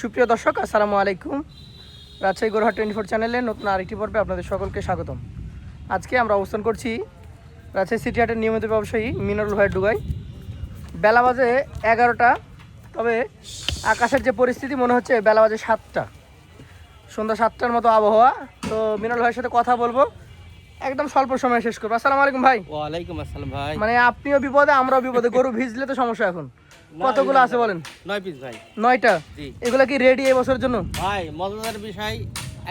সুপ্রিয় দর্শক, আসসালামু আলাইকুম। রাজশাহী গরুহাট 24 চ্যানেলে নতুন আরেকটি পর্বে আপনাদের সকলকে স্বাগতম। আজকে আমরা অবস্থান করছি রাজশাহী সিটি হাটের নিয়মিত ব্যবসায়ী মিনারুল ভাইয়ের ডুগায়। বেলা বাজে 11টা, তবে আকাশের যে পরিস্থিতি মনে হচ্ছে বেলা বাজে 7টা, সন্ধ্যা 7টার মতো আবহাওয়া। তো মিনারুল ভাইয়ের সাথে কথা বলবো, একদম স্বল্প সময়ে শেষ করবো। আসসালামু আলাইকুম ভাই। ওয়ালাইকুম আসসালাম ভাই। মানে আপনিও বিপদে আমরাও বিপদে, গরু ভিজলে তো সমস্যা। এখন কতগুলো আছে বলেন? 9 পিস ভাই। 9টা। জি এগুলো কি রেডি এই বছরের জন্য? ভাই, মজাদার বিষয়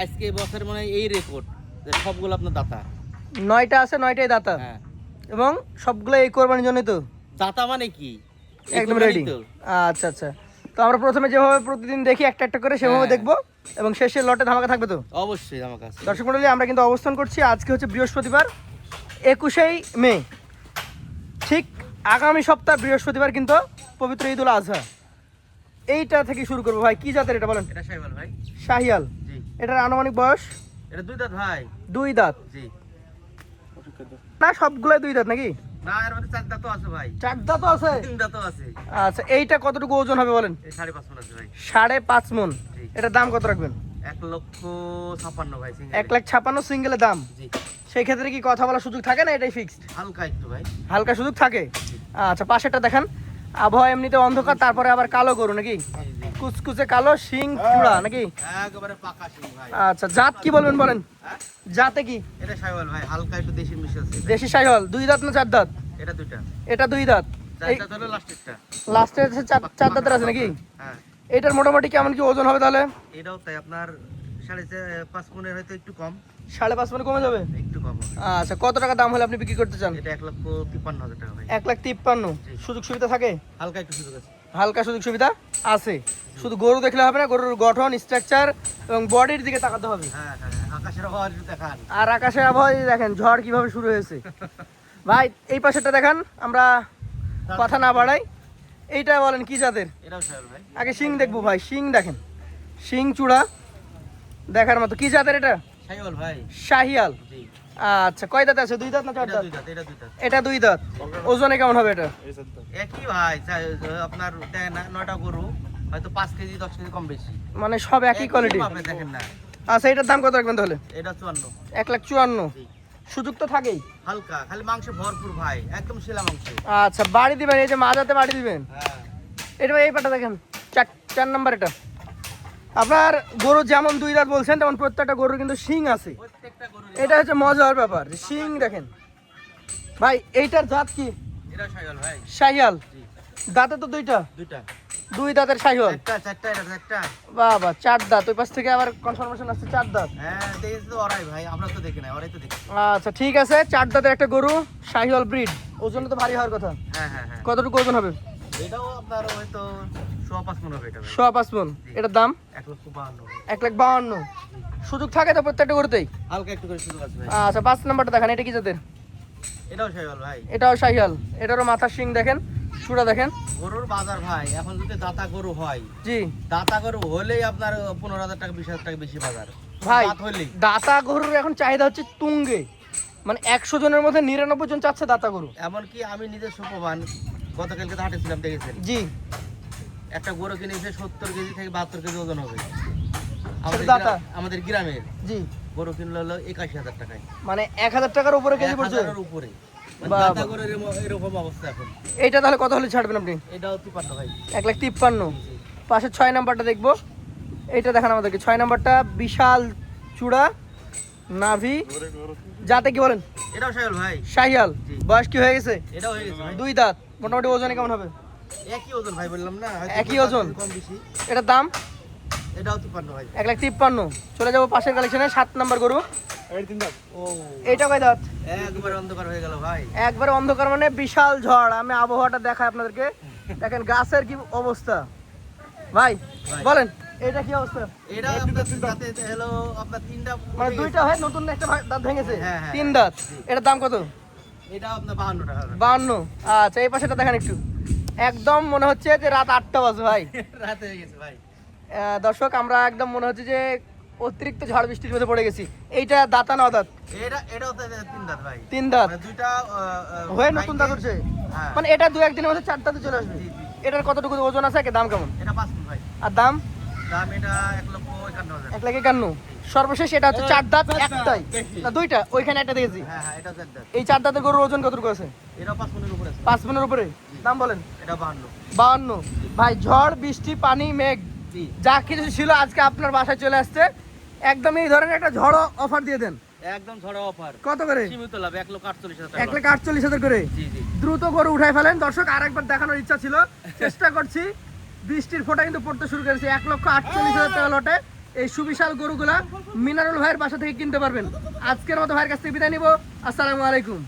আজকে বছর মানে এই রেকর্ড যে সবগুলো আপনার দাতা। 9টা আছে, 9টাই দাতা। হ্যাঁ, এবং সবগুলো এই কোরবানির জন্যই তো? দাতা মানে কি একদম রেডি। আচ্ছা আচ্ছা, তো আমরা প্রথমে যেভাবে প্রতিদিন দেখি একটা একটা করে সেভাবে দেখবো, এবং শেষে লটে ধামাকা থাকবে তো? অবশ্যই আমার কাছে। দর্শক মণ্ডলী, আমরা কিন্তু অবস্থান করছি, আজকে হচ্ছে বৃহস্পতিবার 21শে মে। ঠিক আগামী সপ্তাহ বৃহস্পতিবার কিন্তু পবিত্র ঈদুল আজহা। এইটা থেকে শুরু করবো ভাই। কি জাতের এটা বলেন? এটা শাহিওয়াল ভাই। শাহিয়াল। জি। এটার আনুমানিক বয়স? এটা 2 দাঁত ভাই। 2 দাঁত? জি। না, সবগুলাই 2 দাঁত নাকি? না, এর মধ্যে 4 দাঁতও আছে ভাই। 4 দাঁতও আছে? 3 দাঁতও আছে। আচ্ছা, এইটা কতটুকু ওজন হবে বলেন? এই 5.5 মণ আছে ভাই। 5.5 মণ। জি। এটার দাম কত রাখবেন? 1,56,000 ভাই। 1,56,000 সিঙ্গেলের দাম। জি। সেই ক্ষেত্রে কি কথা বলার সুযোগ থাকে না এটাই ফিক্সড? হালকা একটু ভাই। হালকা সুযোগ থাকে। আচ্ছা, পাশেরটা দেখেন। আবহাওয়া এমনিতে অন্ধকার, তারপরে আবার কালো গরু নাকি? জি জি। কুচকুচে কালো, শিং চূড়া নাকি? একবারে পাকা সিং ভাই। আচ্ছা, জাত কি বলবেন বলেন? হ্যাঁ? জাতে কি? এটা শাহিওয়াল ভাই, হালকা একটু দেশি মিশ আছে। দেশি শাহিওয়াল। 2 দাঁত না 4 দাঁত? এটা 2টা। এটা 2 দাঁত। 4 দাঁত হলো লাস্টেরটা। লাস্টে 4 দাঁতের আছে নাকি? হ্যাঁ। এটার মোটামুটি কেমন কি ওজন হবে তাহলে? এটাও তাই আপনার 5.5 মণের হয়তো একটু কম। 5.5 মণ কমে যাবে? একটু কম হবে। আচ্ছা, কত টাকা দাম হলে আপনি বিক্রি করতে চান? এটা 1,53,000 টাকা ভাই। 1,53,000। জি। সুযোগ সুবিধা থাকে? হালকা একটু সুযোগ আছে। হালকা সুযোগ সুবিধা আছে। শুধু গরু দেখলে হবে না, গরুর গঠন, স্ট্রাকচার এবং বডির দিকে তাকাতে হবে। হ্যাঁ হ্যাঁ, আকাশের আবহাওয়া একটু দেখান। আর আকাশের আবহাওয়া দেখেন, ঝড় কিভাবে শুরু হয়েছে। ভাই, এই পাশেরটা দেখান, আমরা কথা না বাড়াই। এইটা বলেন কি জাতের? এটাও শাহিওয়াল ভাই। আগে শিং দেখবো ভাই। শিং দেখেন, শিং চূড়া দেখার মতো। কি জাতের এটা? শাহিওয়াল ভাই। শাহিয়াল। জি। আচ্ছা, কয় দাঁত আছে? 2 দাঁত না 4 এটা দাঁত? 2 দাঁত, এটা 2 দাঁত। এটা 2 দাঁত। ওজনে কেমন হবে এটা? একই ভাই, আপনার 9টা গরু হয়তো 5 কেজি 10 কেজি কম বেশি। মানে সব একই কোয়ালিটি? আপনি দেখেন না। আচ্ছা, এটার দাম কত রাখবেন তাহলে? এটা 54। 1,54,000। জি। সুযোগ তো থাকেই। হালকা, খালি মাংস ভরপুর ভাই, একদম শিলা মাংস। আচ্ছা, বাড়ি দিবেন? এই যে মাজাতে বাড়ি দিবেন? হ্যাঁ। এটা এই পাটা দেখেন, 4 নাম্বার। এটা আপনার গরু যেমন 2 দাঁত বলছেন, তেমন প্রত্যেকটা গরুর কিন্তু শিং আছে। প্রত্যেকটা গরু। এটা হচ্ছে মজার ব্যাপার, শিং দেখেন ভাই। এইটার জাত কি? এটা শাহিওয়াল ভাই। শাহিয়াল। জি। দাঁতে তো 2টা? 2টা। 2 দাঁতের শাহিয়াল। 4টা, এটা 4টা। বাবা, 4 দাঁত। ওই পাশ থেকে আবার কনফার্মেশন আসছে 4 দাঁত। হ্যাঁ, দেখেছি তো ওরাই ভাই, আমরা তো দেখি না, ওরাই তো দেখি। আচ্ছা, ঠিক আছে। 4 দাঁতের একটা গরু, শাহিয়াল ব্রিড। ওজন তো ভারী হওয়ার কথা। হ্যাঁ হ্যাঁ হ্যাঁ। কতটুকু ওজন হবে? এটাও আপনার হয়তো 5.5 মণ হবে এটা ভাই। 5.5 মণ। এটার দাম? 1,52,000। 1,52,000। সুযোগ থাকে তো প্রত্যেকটা গরুতেই? হালকা একটু করে সুযোগ আছে ভাই। আচ্ছা, 5 নাম্বারটা দেখেন। এটা কি জাতের? এটাও শাহিওয়াল ভাই। এটাও শাহিয়াল। এটারও মাথার শিং দেখেন, চূড়া দেখেন। গরুর বাজার ভাই, এখন যদি দাতা গরু হয়, জি দাতা গরু হলেই আপনার 15,000 টাকা 20,000 টাকা বেশি বাজার ভাই, দাঁত হলেই। দাতা গরুর এখন চাহিদা হচ্ছে তুঙ্গে। মানে 100 জনের মধ্যে 99 জন চাচ্ছে দাতা গরু। এমনকি আমি নিজে সুপ্রমাণ, গতকালকে হাটে ছিলাম, দেখেছেন জি। একটা গরু কিনেছে 70 কেজি থেকে 72 কেজি ওজন হবে। দাতা? আমাদের গ্রামের জি। গরু কিনলো হলো 81,000 টাকায়। মানে 1000 টাকার উপরে কেজি পড়ছে? 1000 এর উপরে। মানে বাবা। দাতা গরুর এরকম অবস্থা এখন। এইটা তাহলে কত হলে ছাড়বেন আপনি? এটাও 53 ভাই। 1,53,000। পাশের 6 নাম্বারটা দেখবো। এইটা দেখান আমাদেরকে। 6 নাম্বারটা বিশাল চূড়া, নাভি। যাতে কি বলেন? এটাও শাহিওয়াল ভাই। শাহিয়াল। জি। বয়স কি হয়ে গেছে? এটাও হয়ে গেছে ভাই। 2 দাঁত। মোটামুটি ওজনে কেমন হবে? একই ওজন ভাই, বললাম না, হয়তো একই 5 ওজন? কেজি কম বেশি। এটার দাম? এটাও 53 ভাই। 1,53,000। চলে যাবো পাশের কালেকশনে, 7 নাম্বার গরু। ও, এইটা কয় দাঁত? একবারে অন্ধকার হয়ে গেল ভাই। একবারে অন্ধকার মানে বিশাল ঝড়। আমি আবহাওয়াটা দেখাই আপনাদেরকে। দেখেন গাছের কি অবস্থা ভাই। ভাই। বলেন, এটা কি অবস্থা? এটা আপনার দাঁতে হলো আপনার 3টা মানে 2টা হয়, নতুন একটা দাঁত ভেঙেছে। হ্যাঁ, হ্যাঁ। 3 দাঁত। জি। এটার দাম কত? এটাও আপনার 52 টাকা। 52। আচ্ছা, এই পাশেটা দেখেন একটু। একদম মনে হচ্ছে যে রাত 8টা বাজে ভাই। রাতে হয়ে গেছে ভাই। দর্শক, আমরা একদম মনে হচ্ছে যে অতিরিক্ত ঝড় বৃষ্টির মধ্যে পড়ে গেছি। এইটা দাঁতা না দাঁত? এটাও তো 3 দাঁত ভাই। 3 দাঁত মানে 2টা হয়ে নতুন দাঁত উঠছে। হ্যাঁ। মানে এটা 2-1 দিনের মধ্যে 4 দাঁতে চলে আসবে। জি জি। এটার কতটুকু ওজন আছে? দাম কেমন? এটা 5 মণ ভাই। আর দাম? দাম এটা 1,51,000। 1,51,000। সর্বশেষ এটা হচ্ছে 4 দাঁত একটাই না দুইটা, ওইখানে একটা দেখেছি। হ্যাঁ হ্যাঁ, এটা চারটা। এই 4 দাঁতের গরুর ওজন কতটুকু আছে? এটা 5 মনের উপরে আছে। 5 মনের উপরে। দাম বলেন। এটা 52। 52। ভাই ঝড় বৃষ্টি পানি মেঘ জি, যা কিছু ছিল আজকে আপনার বাসায় চলে আসছে, একদম এই ধরনের একটা ঝড় অফার দিয়ে দেন। একদম ঝড়া অফার। কত করে? সীমিত লাভ 1,48,000 টাকা। 1,48,000 করে। জি জি। দ্রুত গরু উঠাই ফেলেন দর্শক, আরেকবার দেখানোর ইচ্ছা ছিল, চেষ্টা করছি। বৃষ্টির ফোঁটা কিন্তু পড়তে শুরু করেছে। 1,48,000 টাকা লটে এই সুবিশাল গরুগুলা মিনারুল ভাইয়ের বাসা থেকে কিনতে পারবেন। আজকের মতো ভাইয়ের কাছ থেকে বিদায় নিব। আসসালামু আলাইকুম।